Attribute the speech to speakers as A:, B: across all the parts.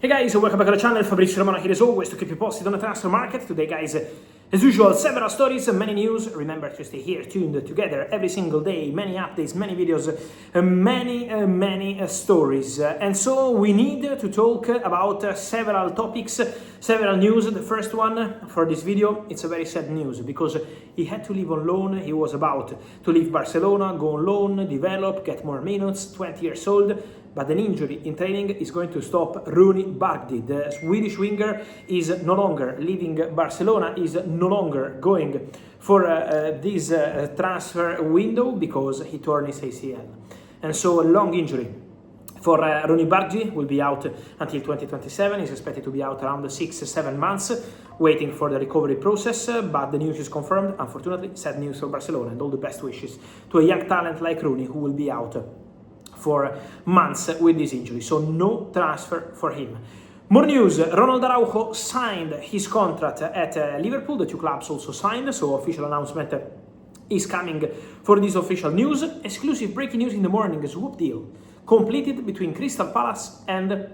A: Hey guys, welcome back to the channel. Fabrizio Romano here as always to keep you posted on the transfer market. Today guys, as usual, several stories, many news. Remember to stay here tuned together every single day. Many updates, many videos, many stories. And so we need to talk about several topics, several news. The first one for this video, it's a very sad news because he had to leave on loan. He was about to leave Barcelona, go on loan, develop, get more minutes, 20 years old. But an injury in training is going to stop Bouaddi. The Swedish winger is no longer leaving Barcelona, is no longer going for this transfer window because he tore his ACL. And so a long injury for Bouaddi will be out until 2027. He's expected to be out around 6-7 months, waiting for the recovery process. But the news is confirmed. Unfortunately, sad news for Barcelona, and all the best wishes to a young talent like Rooney who will be out for months with this injury, so no transfer for him. More news, Ronald Araujo signed his contract at Liverpool. The two clubs also signed, so official announcement is coming for this official news. Exclusive breaking news in the morning, a swap deal completed between Crystal Palace and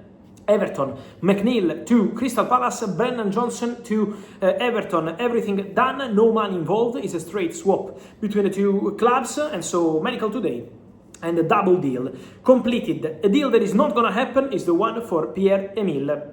A: Everton. McNeil to Crystal Palace, Brennan Johnson to Everton. Everything done, no money involved. It's a straight swap between the two clubs, and so medical today. And a double deal completed. A deal that is not going to happen is the one for Pierre-Emile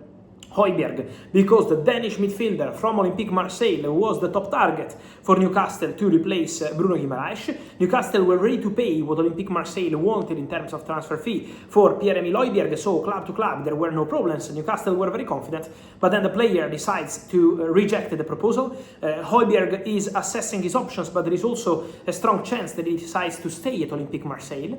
A: Højbjerg, because the Danish midfielder from Olympique Marseille was the top target for Newcastle to replace Bruno Guimaraes. Newcastle were ready to pay what Olympique Marseille wanted in terms of transfer fee for Pierre-Emile Højbjerg, so club to club there were no problems. Newcastle were very confident, but then the player decides to reject the proposal. Højbjerg is assessing his options, but there is also a strong chance that he decides to stay at Olympique Marseille.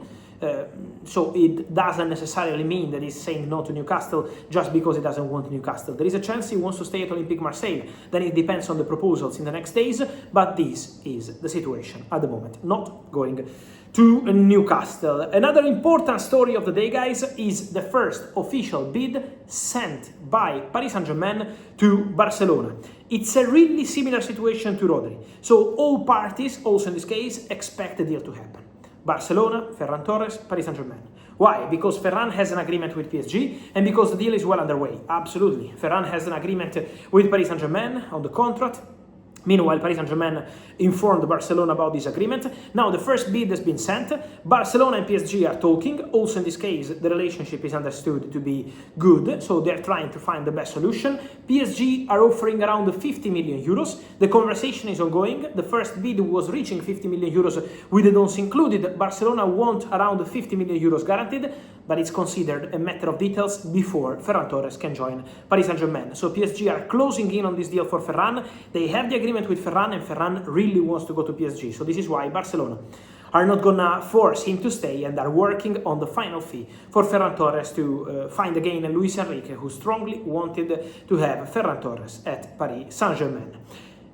A: So it doesn't necessarily mean that he's saying no to Newcastle just because he doesn't want Newcastle. There is a chance he wants to stay at Olympique Marseille. Then it depends on the proposals in the next days, but this is the situation at the moment. Not going to Newcastle. Another important story of the day, guys, is the first official bid sent by Paris Saint-Germain to Barcelona. It's a really similar situation to Rodri. So all parties, also in this case, expect the deal to happen. Barcelona, Ferran Torres, Paris Saint-Germain. Why? Because Ferran has an agreement with PSG and because the deal is well underway. Absolutely. Ferran has an agreement with Paris Saint-Germain on the contract. Meanwhile, Paris Saint-Germain informed Barcelona about this agreement. Now the first bid has been sent. Barcelona and PSG are talking. Also in this case, the relationship is understood to be good, so they're trying to find the best solution. PSG are offering around 50 million euros. The conversation is ongoing. The first bid was reaching 50 million euros with the dons included. Barcelona want around 50 million euros guaranteed, but it's considered a matter of details before Ferran Torres can join Paris Saint-Germain. So PSG are closing in on this deal for Ferran. They have the agreement with Ferran, and Ferran really wants to go to PSG. So this is why Barcelona are not gonna force him to stay and are working on the final fee for Ferran Torres to find again Luis Enrique, who strongly wanted to have Ferran Torres at Paris Saint-Germain.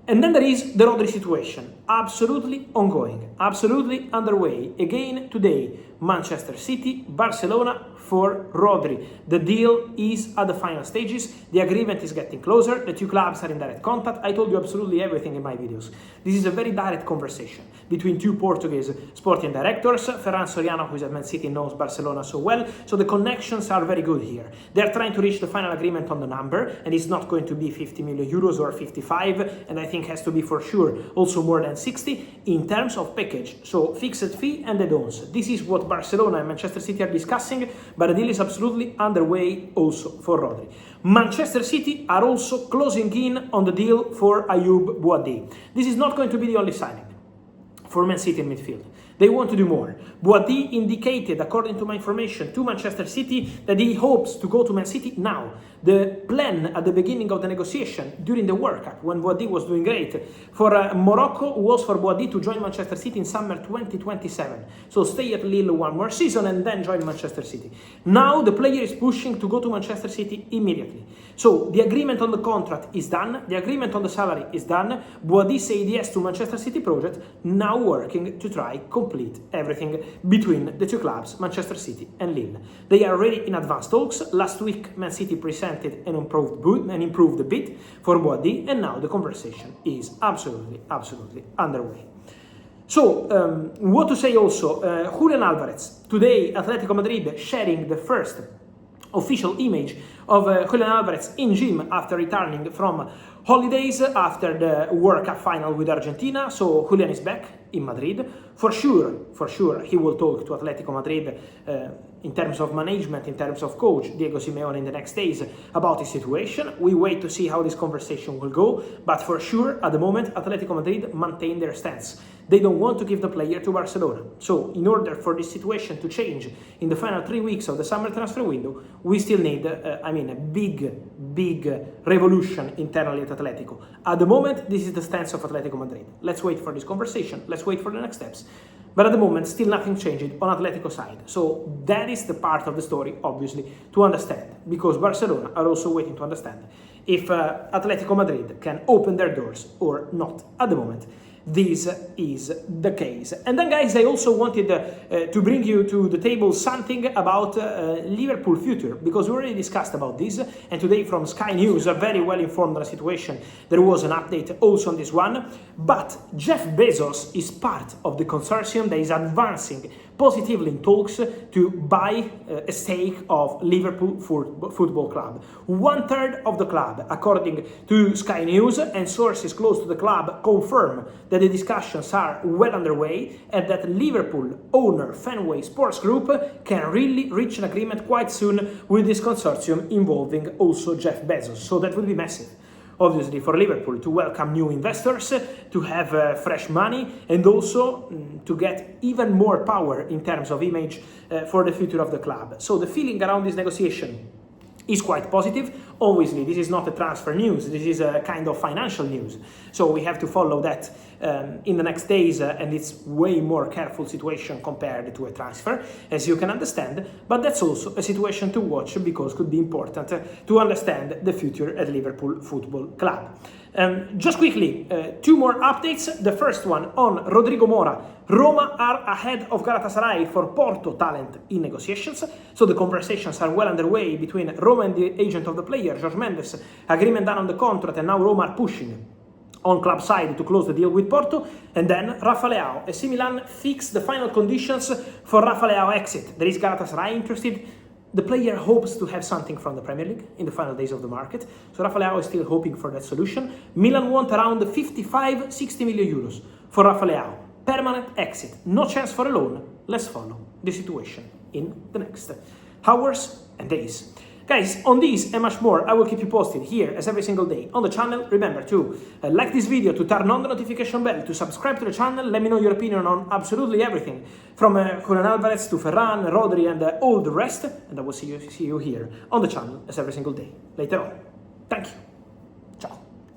A: And then there is the Rodri situation, absolutely ongoing, absolutely underway. Again today, Manchester City, Barcelona for Rodri. The deal is at the final stages. The agreement is getting closer. The two clubs are in direct contact. I told you absolutely everything in my videos. This is a very direct conversation between two Portuguese sporting directors. Ferran Soriano, who is at Man City, knows Barcelona so well, so the connections are very good here. They're trying to reach the final agreement on the number, and it's not going to be 50 million euros or 55, and I think has to be for sure also more than 60 in terms of package. So fixed fee and the dons. This is what Barcelona and Manchester City are discussing, but the deal is absolutely underway also for Rodri. Manchester City are also closing in on the deal for Ayoub Bouaddi. This is not going to be the only signing for Man City in midfield. They want to do more. Bouaddi indicated, according to my information, to Manchester City that he hopes to go to Man City now. The plan at the beginning of the negotiation during the World Cup, when Bouaddi was doing great for Morocco, was for Bouaddi to join Manchester City in summer 2027. So stay at Lille one more season and then join Manchester City. Now the player is pushing to go to Manchester City immediately. So the agreement on the contract is done. The agreement on the salary is done. Bouaddi said yes to Manchester City project, now working to try complete everything between the two clubs, Manchester City and Lille. They are already in advanced talks. Last week, Man City presented an improved bid for Boaddi, and now the conversation is absolutely underway. So, what to say also, Julián Alvarez, today Atletico Madrid sharing the first official image of Julián Alvarez in gym after returning from holidays after the World Cup final with Argentina. So Julián is back in Madrid. For sure, he will talk to Atletico Madrid in terms of management, in terms of coach, Diego Simeone in the next days about his situation. We wait to see how this conversation will go, but for sure, at the moment, Atletico Madrid maintain their stance. They don't want to give the player to Barcelona. So in order for this situation to change in the final 3 weeks of the summer transfer window, we still need, a big revolution internally at Atletico. At the moment, this is the stance of Atletico Madrid. Let's wait for this conversation. Let's wait for the next steps. But at the moment, still nothing changed on Atletico side. So that is the part of the story, obviously, to understand. Because Barcelona are also waiting to understand if Atletico Madrid can open their doors or not at the moment. This is the case. And then, guys, I also wanted to bring you to the table something about Liverpool future, because we already discussed about this, and today from Sky News are very well informed on the situation. There was an update also on this one, but Jeff Bezos is part of the consortium that is advancing positively in talks to buy a stake of Liverpool Football Club. 1/3 of the club, according to Sky News, and sources close to the club confirm that the discussions are well underway and that Liverpool owner Fenway Sports Group can really reach an agreement quite soon with this consortium involving also Jeff Bezos. So that will be massive, obviously, for Liverpool to welcome new investors, to have fresh money, and also to get even more power in terms of image for the future of the club. So the feeling around this negotiation is quite positive. Obviously, this is not a transfer news, this is a kind of financial news. So we have to follow that in the next days, and it's way more careful situation compared to a transfer, as you can understand. But that's also a situation to watch, because it could be important to understand the future at Liverpool Football Club. Just quickly, 2 more updates. The first one on Rodrigo Mora. Roma are ahead of Galatasaray for Porto talent in negotiations. So the conversations are well underway between Roma and the agent of the player, Jorge Mendes. Agreement done on the contract, and now Roma are pushing on club side to close the deal with Porto. And then Rafa Leão. AC Milan fixed the final conditions for Rafa Leão exit. There is Galatasaray interested. The player hopes to have something from the Premier League in the final days of the market. So Rafa Leão is still hoping for that solution. Milan want around 55-60 million euros for Rafa Leão. Permanent exit. No chance for a loan. Let's follow the situation in the next hours and days. Guys, on this and much more, I will keep you posted here as every single day on the channel. Remember to like this video, to turn on the notification bell, to subscribe to the channel. Let me know your opinion on absolutely everything, from Julián Alvarez to Ferran, Rodri, and all the rest. And I will see you here on the channel as every single day later on. Thank you.